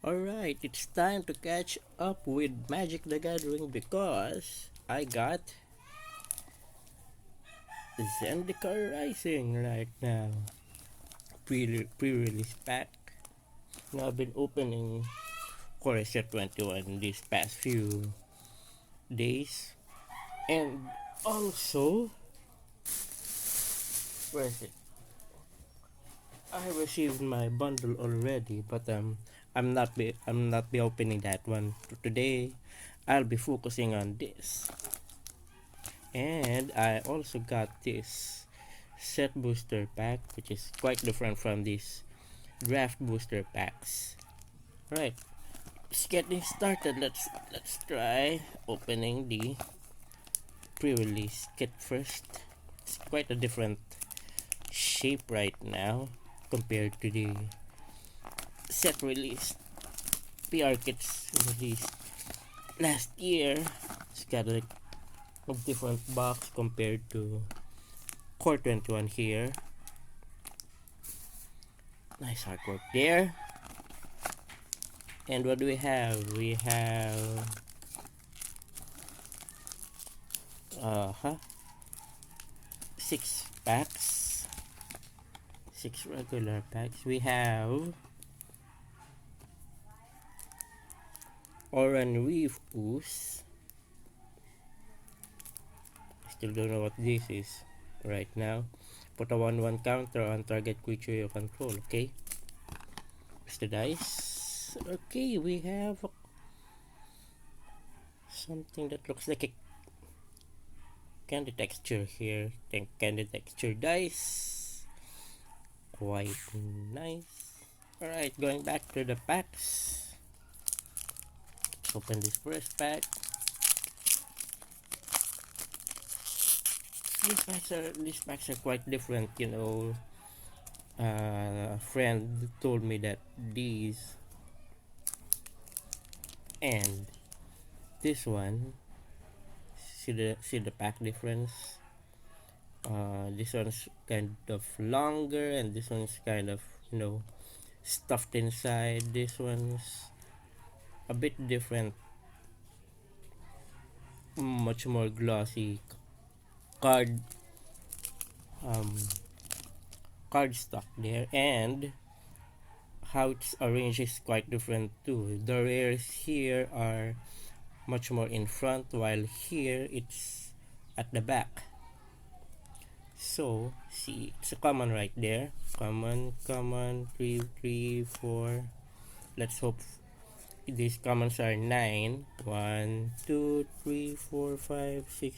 Alright, it's time to catch up with Magic the Gathering because I got Zendikar Rising right now. Pre-release pack. Now I've been opening Core Set 21 these past few days. And also, where is it? I received my bundle already, but I'm not be opening that one today. I'll be focusing on this. And I also got this set booster pack, which is quite different from these draft booster packs. Right, just getting started. Let's try opening the pre-release kit first. It's quite a different shape right now compared to the set release PR kits released last year. It's got a different box compared to Core 21 here. Nice artwork there. And what do we have? We have six packs. Six regular packs. We have Oran Reef Ooze. Still don't know what this is right now. Put a 1/1 counter on target creature you control. Okay. Here's the dice. Okay, we have something that looks like a candy texture here. Candy texture dice. Quite nice. Alright, going back to the packs. Let's open this first pack. These packs are quite different, you know. A friend told me that these and this one, see the pack difference. This one's kind of longer and this one's kind of, you know, stuffed inside. This one's a bit different, much more glossy card cardstock there, and how it's arranged is quite different too. The rares here are much more in front, while here it's at the back. So see, it's a common right there. Common 3, 4. Let's hope these commons are 9. 1, 2, 3, 4, 5, 6,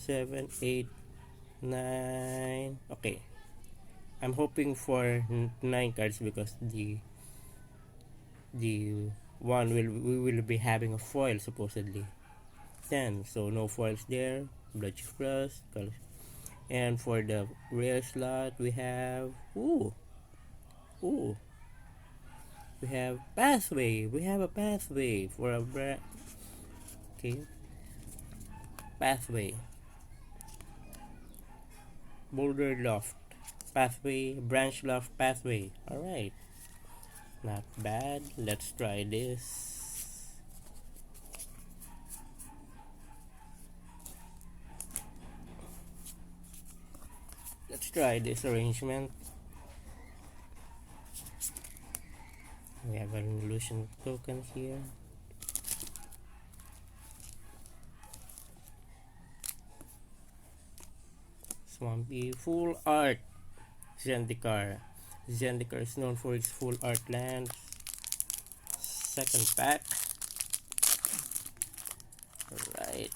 7, 8, 9. Okay, I'm hoping for 9 cards because the one we will be having a foil supposedly. 10, so no foils there. Blood Frost. And for the rare slot we have ooh we have pathway. We have a pathway for a okay, pathway, boulder loft, pathway, branch loft, pathway. All right, not bad. Let's try this. Let's try this arrangement. We have an illusion token here. Swampy full art. Zendikar. Zendikar is known for its full art lands. Second pack. Alright.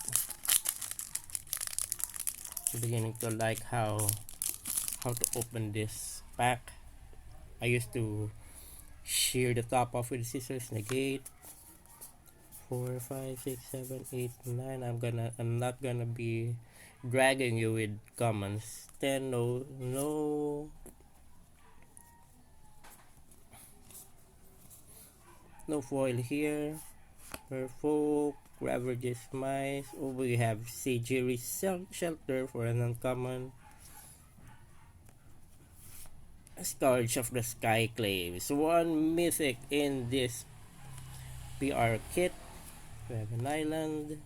Beginning to like how to open this pack. I used to shear the top off with scissors. Negate. 4, 5, 6, 7, 8, 9. I'm not gonna be dragging you with commons. 10. No foil here. Merfolk, Ravages Mice. Oh, we have Sagery Shelter for an uncommon. Scourge of the Sky Claims. One mythic in this PR Kit. We have an island.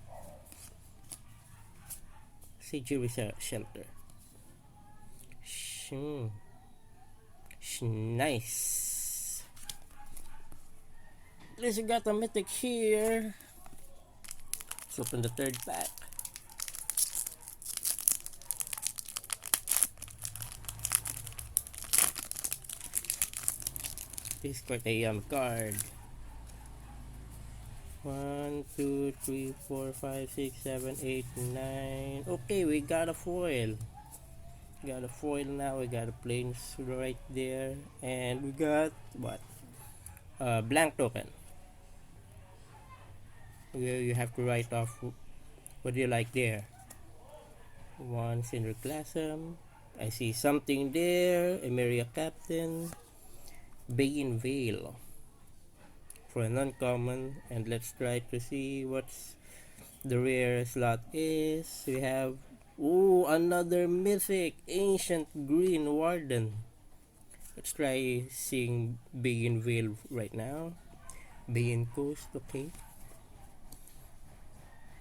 CG Shelter. Nice. At least we got a mythic here. Let's open the third pack. This is quite a card. 1, 2, 3, 4, 5, 6, 7, 8, 9. Okay, we got a foil. Got a foil now. We got a plains right there. And we got what? Blank token. You have to write off what do you like there. One Cinderclasm. I see something there. Emeria Captain. Bane Veil for an uncommon, and let's try to see what's the rare slot is. We have another mythic ancient green warden. Let's try seeing Bane Veil right now. Bane Coast, okay.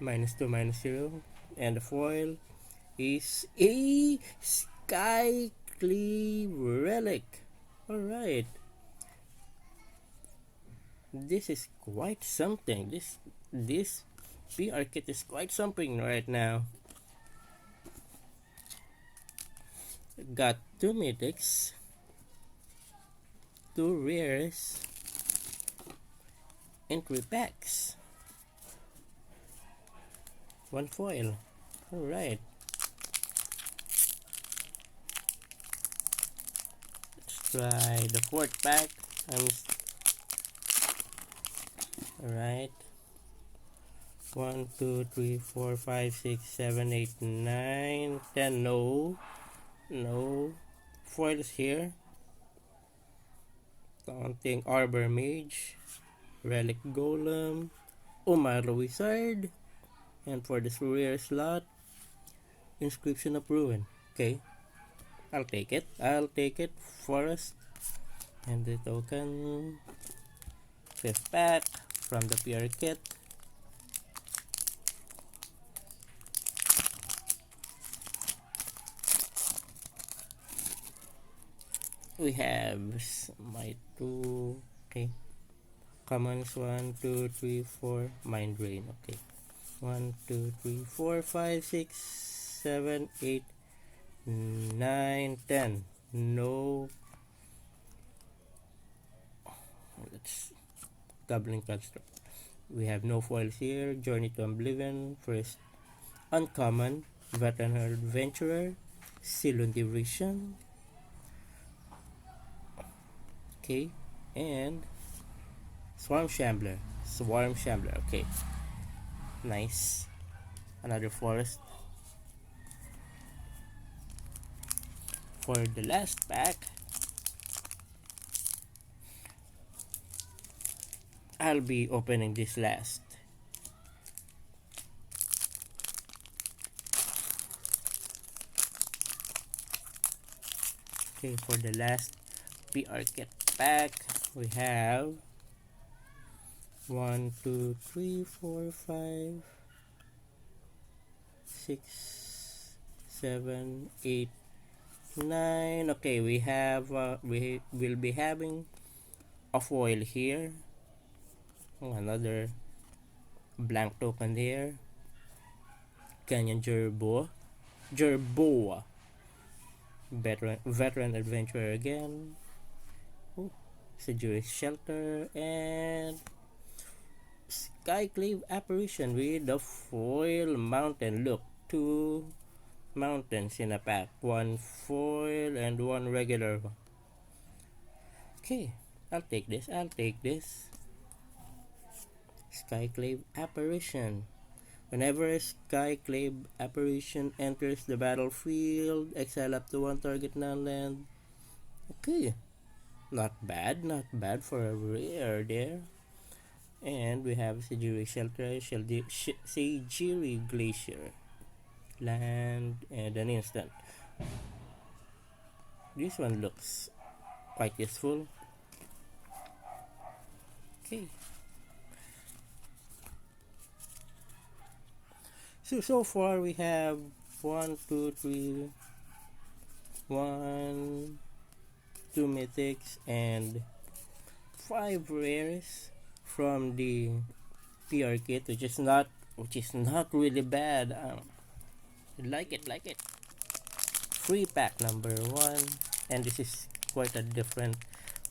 -2, -0, and the foil is a Skyclave Relic. Alright. This is quite something. This PR Kit is quite something right now. Got 2 mythics, 2 rares, and 3 packs. 1 foil. Alright. Let's try the 4th pack. Alright. 1, 2, 3, 4, 5, 6, 7, 8, 9, 10. No. Foils here. Taunting Arbor Mage. Relic Golem. Umaro Wizard. And for this rare slot, Inscription of Ruin. Okay. I'll take it. Forest. And the token. 5th pack from the PR Kit. We have my 2. Okay. Commons 1, 2, 3, 4. Mind Drain. Okay. 1, 2, 3, 4, 5, 6, 7, 8, 9, 10. No. Let's doubling construct. We have no foils here. Journey to Oblivion. First uncommon. Veteran Adventurer. Silon Division. Okay. And Swarm Shambler. Okay. Nice. Another forest. For the last pack, I'll be opening this last. Okay, for the last PR Kit pack, we have 1, 2, 3, 4, 5, 6, 7, 8, 9. Okay, we will be having a foil here. Another blank token there. Canyon Jerboa. Veteran Adventurer again. Seduce Shelter and Skyclave Apparition with the foil mountain. Look, 2 mountains in a pack. 1 foil and 1 regular. Okay, I'll take this. Skyclave Apparition. Whenever a Skyclave Apparition enters the battlefield, exile up to 1 target non-land. Okay, not bad for a rare there. And we have Sejiri Shelter, Sejiri Glacier. Land and an instant. This one looks quite useful. Okay. So far we have one, two, three, one, two mythics and five rares from the PR kit, which is not really bad. Like it. Free pack number one, and this is quite a different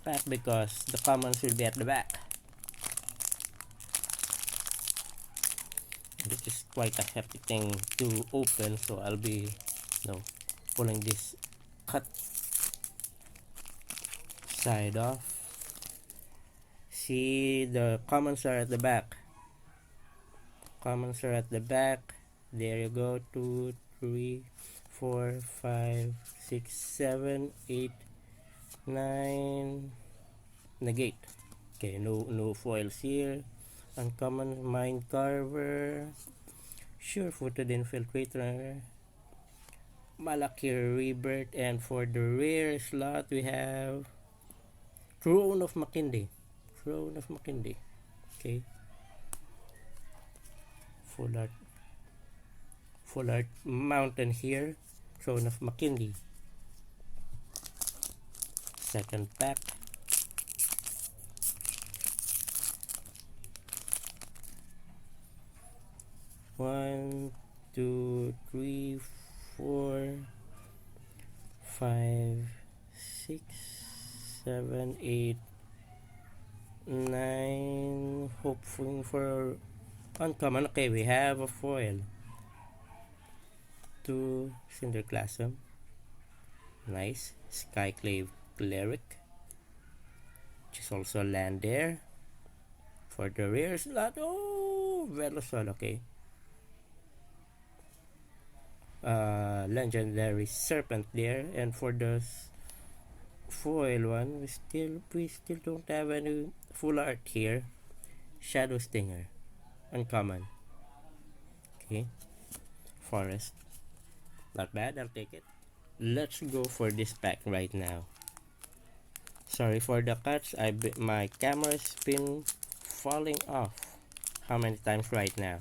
pack because the commons will be at the back. This is quite a hefty thing to open, so I'll be, pulling this cut side off. See, the commons are at the back. Commons are at the back. There you go. 2, 3, 4, 5, 6, 7, 8, 9. Negate. Okay, no foils here. Uncommon Mind Carver. Sure-footed Infiltrator. Malakir Rebirth. And for the rare slot, we have Throne of Makindi. Okay. Full art mountain here. Throne of Makindi. Second pack. One, two, three, 4, 5, 6, 7, 8, 9. Hoping for uncommon. Okay, we have a foil. 2 Cinderclasm. Nice. Skyclave Cleric, which is also land there. For the rare slot, Velosol, okay. Legendary Serpent there, and for the foil one, we still don't have any full art here. Shadow Stinger, uncommon. Okay, Forest, not bad. I'll take it. Let's go for this pack right now. Sorry for the cuts. My camera's been falling off. How many times right now?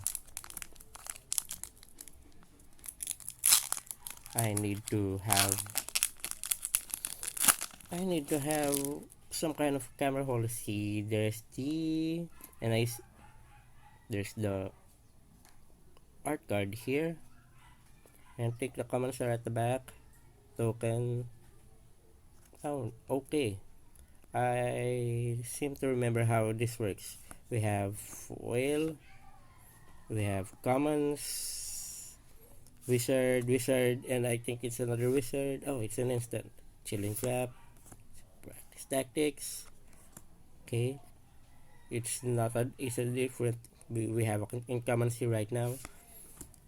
I need to have some kind of camera holder. See, there's the art card here, and take the comments are at the back. Token. Oh, okay. I seem to remember how this works. We have foil, we have commons, wizard, and I think it's another wizard. Oh, it's an instant. Chilling Trap, practice tactics. Okay, it's a different. We have uncommons here right now.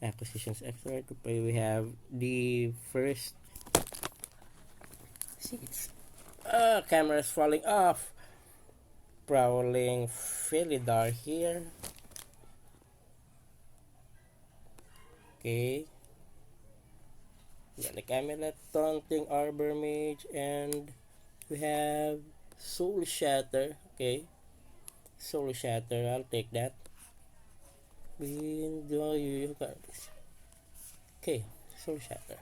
Acquisitions extra to play. We have the first. See, it's camera's falling off. Prowling Philidar here. Okay. Manic Amulet, Taunting Arbor Mage, and we have Soul Shatter. Okay. Soul Shatter, I'll take that. You got this. Okay, Soul Shatter.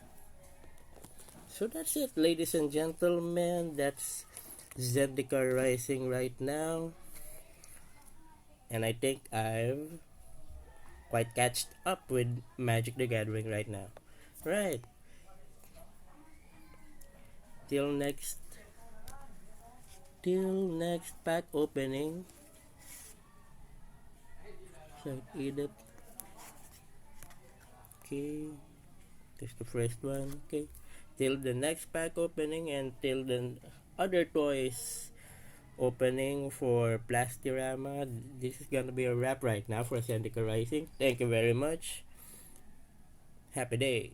So that's it, ladies and gentlemen. That's Zendikar Rising right now. And I think I've quite catched up with Magic the Gathering right now. Right. Till next pack opening. So eat it. Okay. That's the first one. Okay. Till the next pack opening and till the other toys opening for Plastirama. This is gonna be a wrap right now for Zendikar Rising. Thank you very much. Happy day.